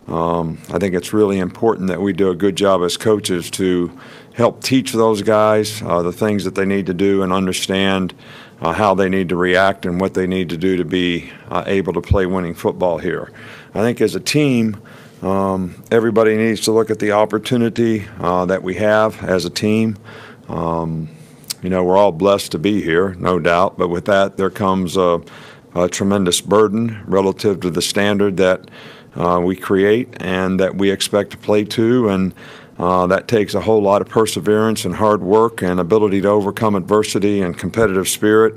I think it's really important that we do a good job as coaches to help teach those guys the things that they need to do and understand how they need to react and what they need to do to be able to play winning football here. I think as a team, everybody needs to look at the opportunity that we have as a team. You know, we're all blessed to be here, no doubt, but with that there comes a tremendous burden relative to the standard that we create and that we expect to play to, and that takes a whole lot of perseverance and hard work and ability to overcome adversity and competitive spirit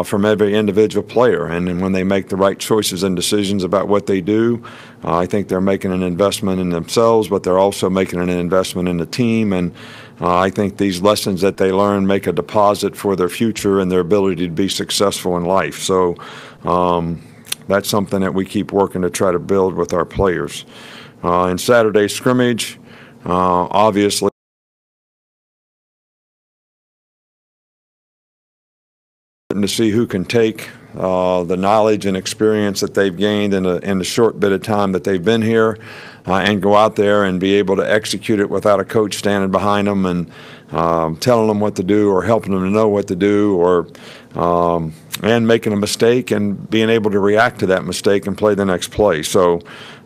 from every individual player. And then when they make the right choices and decisions about what they do, I think they're making an investment in themselves, but they're also making an investment in the team. And I think these lessons that they learn make a deposit for their future and their ability to be successful in life. So that's something that we keep working to try to build with our players. In Saturday's scrimmage, obviously, to see who can take the knowledge and experience that they've gained in the short bit of time that they've been here and go out there and be able to execute it without a coach standing behind them and telling them what to do or helping them to know what to do, or and making a mistake and being able to react to that mistake and play the next play. So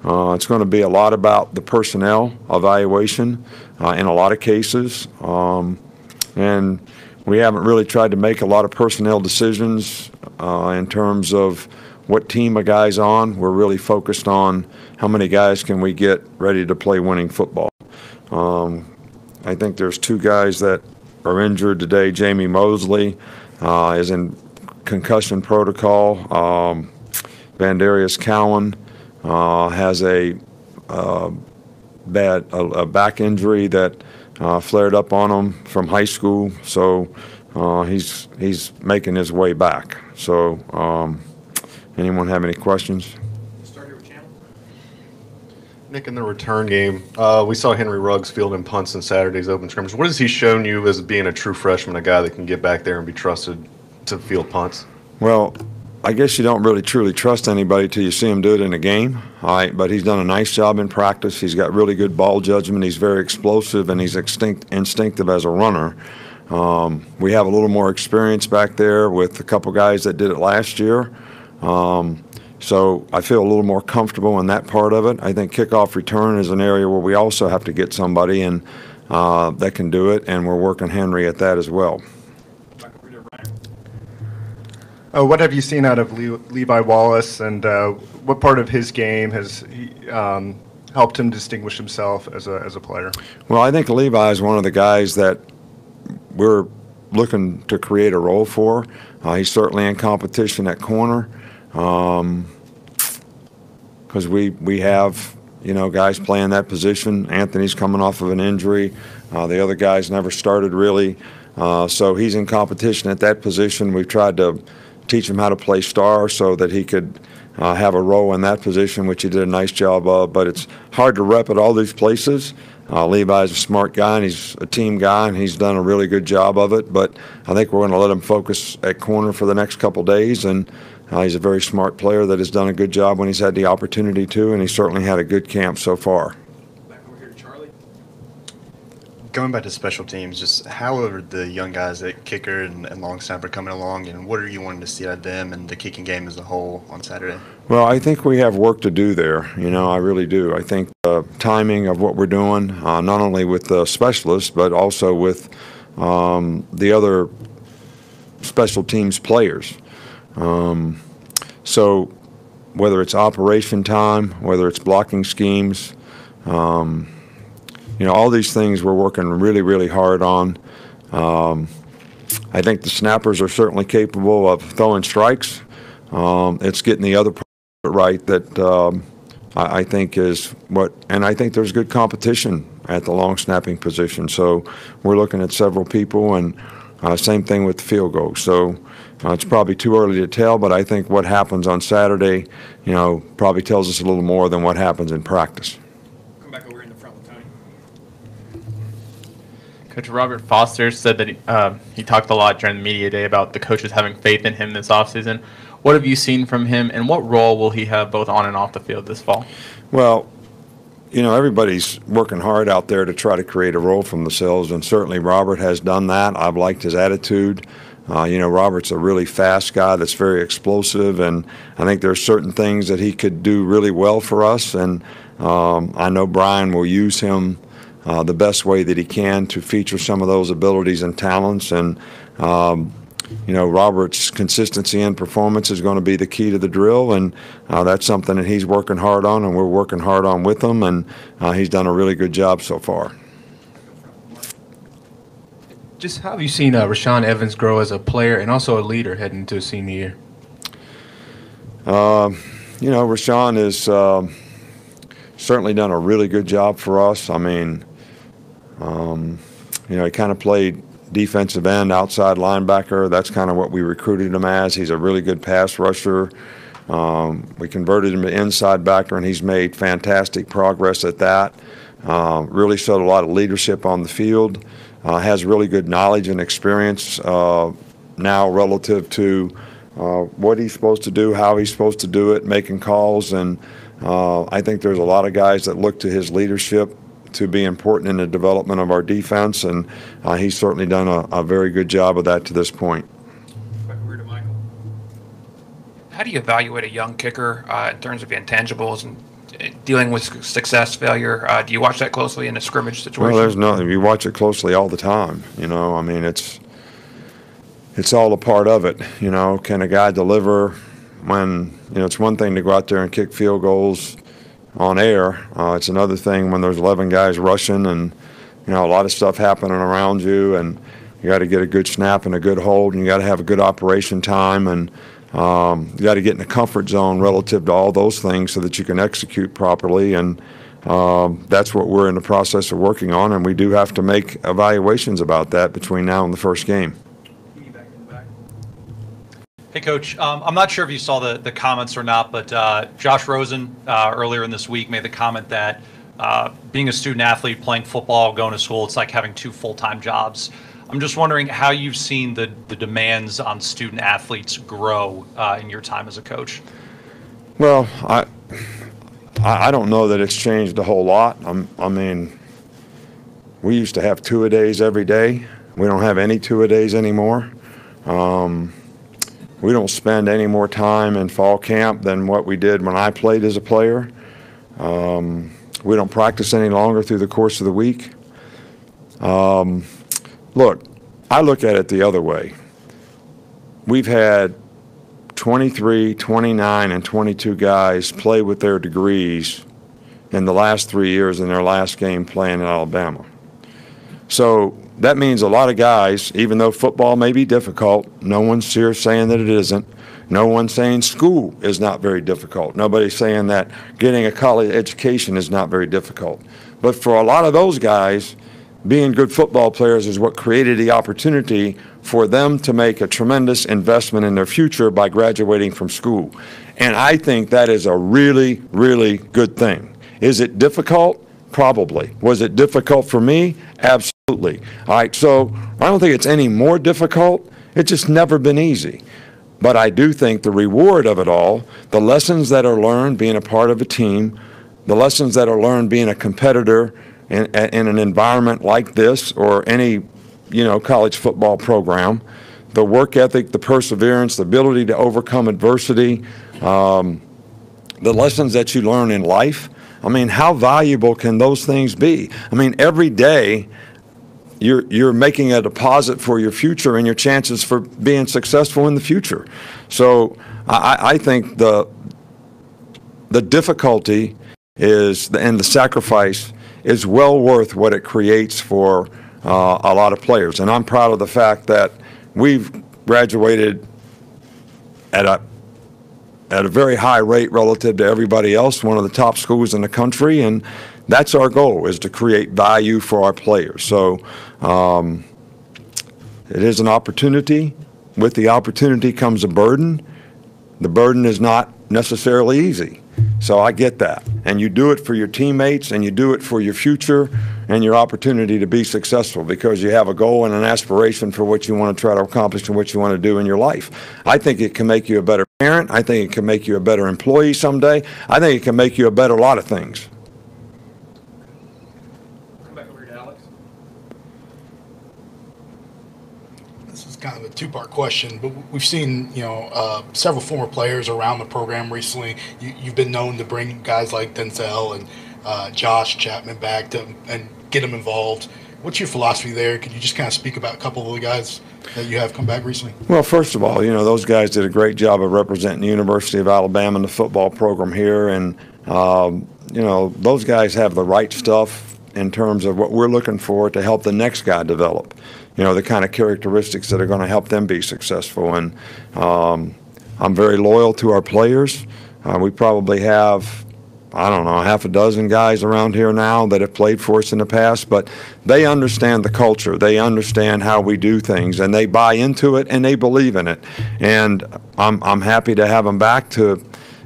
it's going to be a lot about the personnel evaluation in a lot of cases. And we haven't really tried to make a lot of personnel decisions in terms of what team a guy's on. We're really focused on how many guys can we get ready to play winning football. I think there's two guys that are injured today. Jamie Mosley is in concussion protocol. Vandarius Cowan has a back injury that flared up on him from high school, so he's making his way back. So anyone have any questions? Start here with Chandler. Nick, in the return game, we saw Henry Ruggs fielding punts in Saturday's open scrimmage. What has he shown you as being a true freshman, a guy that can get back there and be trusted to field punts? Well, I guess you don't really truly trust anybody till you see him do it in a game. All right, but he's done a nice job in practice. He's got really good ball judgment. He's very explosive, and he's instinctive as a runner. We have a little more experience back there with a couple guys that did it last year. So I feel a little more comfortable in that part of it. I think kickoff return is an area where we also have to get somebody and that can do it, and we're working Henry at that as well. What have you seen out of Levi Wallace, and what part of his game has helped him distinguish himself as a player? Well, I think Levi is one of the guys that we're looking to create a role for. He's certainly in competition at corner because we have, you know, guys playing that position. Anthony's coming off of an injury. The other guys never started really. So he's in competition at that position. We've tried to teach him how to play star so that he could have a role in that position, which he did a nice job of. But it's hard to rep at all these places. Levi's a smart guy, and he's a team guy, and he's done a really good job of it. But I think we're going to let him focus at corner for the next couple days. And he's a very smart player that has done a good job when he's had the opportunity to, and he certainly had a good camp so far. Back over here to Charlie. Going back to special teams, just how are the young guys at kicker and long snapper coming along, and what are you wanting to see out of them and the kicking game as a whole on Saturday? Well, I think we have work to do there. You know, I really do. I think the timing of what we're doing, not only with the specialists, but also with the other special teams players. So whether it's operation time, whether it's blocking schemes, you know, all these things we're working really, really hard on. I think the snappers are certainly capable of throwing strikes. It's getting the other part right that I think is what, and I think there's good competition at the long snapping position. So we're looking at several people, and same thing with the field goal. So it's probably too early to tell, but I think what happens on Saturday, you know, probably tells us a little more than what happens in practice. Come back over in the front with Tony. Coach Robert Foster said that he talked a lot during the media day about the coaches having faith in him this offseason. What have you seen from him, and what role will he have both on and off the field this fall? Well, everybody's working hard out there to try to create a role for themselves, and certainly Robert has done that. I've liked his attitude. Robert's a really fast guy that's very explosive, and I think there's certain things that he could do really well for us, and I know Brian will use him the best way that he can to feature some of those abilities and talents, and Robert's consistency in performance is going to be the key to the drill, and that's something that he's working hard on, and we're working hard on with him, and he's done a really good job so far. Just how have you seen Rashaan Evans grow as a player and also a leader heading into his senior year? Rashaan has certainly done a really good job for us. I mean, he kind of played defensive end, outside linebacker. That's kind of what we recruited him as. He's a really good pass rusher. We converted him to inside backer, and he's made fantastic progress at that. Really showed a lot of leadership on the field. Has really good knowledge and experience now relative to what he's supposed to do, how he's supposed to do it, making calls. And I think there's a lot of guys that look to his leadership to be important in the development of our defense, and he's certainly done a very good job of that to this point. Back over to Michael. How do you evaluate a young kicker in terms of intangibles and dealing with success, failure? Do you watch that closely in a scrimmage situation? Well, there's nothing. You watch it closely all the time. I mean, it's all a part of it. Can a guy deliver when, it's one thing to go out there and kick field goals on air. It's another thing when there's 11 guys rushing and, a lot of stuff happening around you, and you got to get a good snap and a good hold, and you got to have a good operation time, and you got to get in the comfort zone relative to all those things so that you can execute properly, and that's what we're in the process of working on, and we do have to make evaluations about that between now and the first game. Hey, Coach. I'm not sure if you saw the comments or not, but Josh Rosen earlier in this week made the comment that being a student athlete, playing football, going to school, it's like having two full-time jobs. I'm just wondering how you've seen the demands on student athletes grow in your time as a coach. Well, I don't know that it's changed a whole lot. I mean, we used to have two-a-days every day. We don't have any two-a-days anymore. We don't spend any more time in fall camp than what we did when I played as a player. We don't practice any longer through the course of the week. Look, I look at it the other way. We've had 23, 29, and 22 guys play with their degrees in the last 3 years in their last game playing in Alabama. So that means a lot of guys, even though football may be difficult, no one's here saying that it isn't. No one's saying school is not very difficult. Nobody's saying that getting a college education is not very difficult. But for a lot of those guys, being good football players is what created the opportunity for them to make a tremendous investment in their future by graduating from school. And I think that is a really, really good thing. Is it difficult? Probably. Was it difficult for me? Absolutely. All right, so I don't think it's any more difficult. It's just never been easy. But I do think the reward of it all, the lessons that are learned being a part of a team, the lessons that are learned being a competitor in an environment like this or any, college football program, the work ethic, the perseverance, the ability to overcome adversity, the lessons that you learn in life. I mean, how valuable can those things be? I mean, every day you're making a deposit for your future and your chances for being successful in the future. So I think the difficulty and the sacrifice is well worth what it creates for a lot of players. And I'm proud of the fact that we've graduated at a very high rate relative to everybody else, one of the top schools in the country, and that's our goal, is to create value for our players. So it is an opportunity. With the opportunity comes a burden. The burden is not necessarily easy. So I get that. And you do it for your teammates, and you do it for your future and your opportunity to be successful because you have a goal and an aspiration for what you want to try to accomplish and what you want to do in your life. I think it can make you a better parent. I think it can make you a better employee someday. I think it can make you a better lot of things. kind of a two-part question, but we've seen, several former players around the program recently. You've been known to bring guys like Denzel and Josh Chapman back and get them involved. What's your philosophy there? Could you just kind of speak about a couple of the guys that you have come back recently? Well, first of all, those guys did a great job of representing the University of Alabama and the football program here, and those guys have the right stuff in terms of what we're looking for to help the next guy develop. The kind of characteristics that are going to help them be successful. And I'm very loyal to our players. We probably have, I don't know, half a dozen guys around here now that have played for us in the past, but they understand the culture. They understand how we do things, and they buy into it, and they believe in it. And I'm happy to have them back to,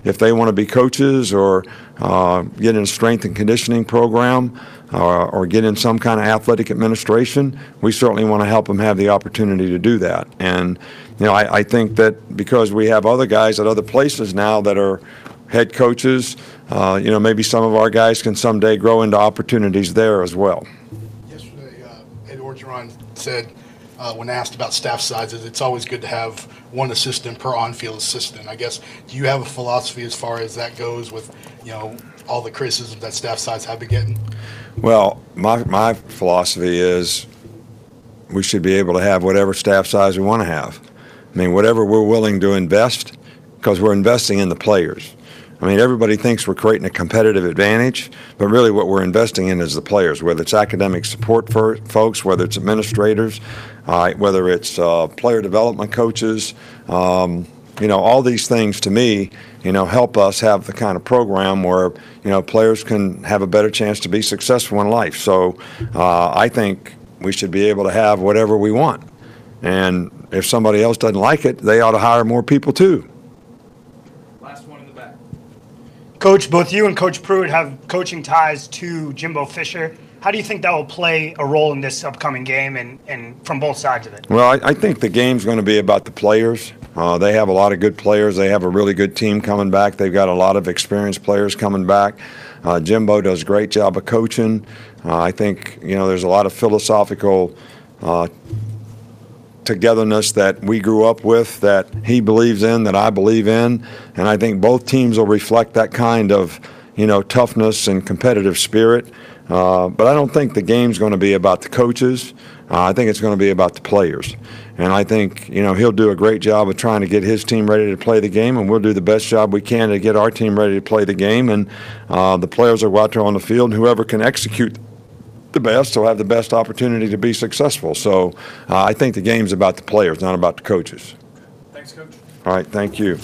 if they want to be coaches or get in a strength and conditioning program or get in some kind of athletic administration, we certainly want to help them have the opportunity to do that. And, I think that because we have other guys at other places now that are head coaches, maybe some of our guys can someday grow into opportunities there as well. Yesterday, Ed Orgeron said, when asked about staff sizes, it's always good to have one assistant per on-field assistant. I guess, do you have a philosophy as far as that goes with, all the criticisms that staff size have been getting? Well, my philosophy is we should be able to have whatever staff size we want to have. I mean, whatever we're willing to invest, because we're investing in the players. I mean, everybody thinks we're creating a competitive advantage, but really what we're investing in is the players, whether it's academic support for folks, whether it's administrators, whether it's player development coaches. All these things to me, help us have the kind of program where, players can have a better chance to be successful in life. So I think we should be able to have whatever we want. And if somebody else doesn't like it, they ought to hire more people too. Last one in the back. Coach, both you and Coach Pruitt have coaching ties to Jimbo Fisher. How do you think that will play a role in this upcoming game and from both sides of it? Well, I think the game's going to be about the players. They have a lot of good players. They have a really good team coming back. They've got a lot of experienced players coming back. Jimbo does a great job of coaching. I think, there's a lot of philosophical togetherness that we grew up with, that he believes in, that I believe in, and I think both teams will reflect that kind of, toughness and competitive spirit. But I don't think the game's going to be about the coaches. I think it's going to be about the players. And I think, he'll do a great job of trying to get his team ready to play the game, and we'll do the best job we can to get our team ready to play the game. And the players will go out there on the field, and whoever can execute the best will have the best opportunity to be successful. So I think the game's about the players, not about the coaches. Thanks, Coach. All right, thank you.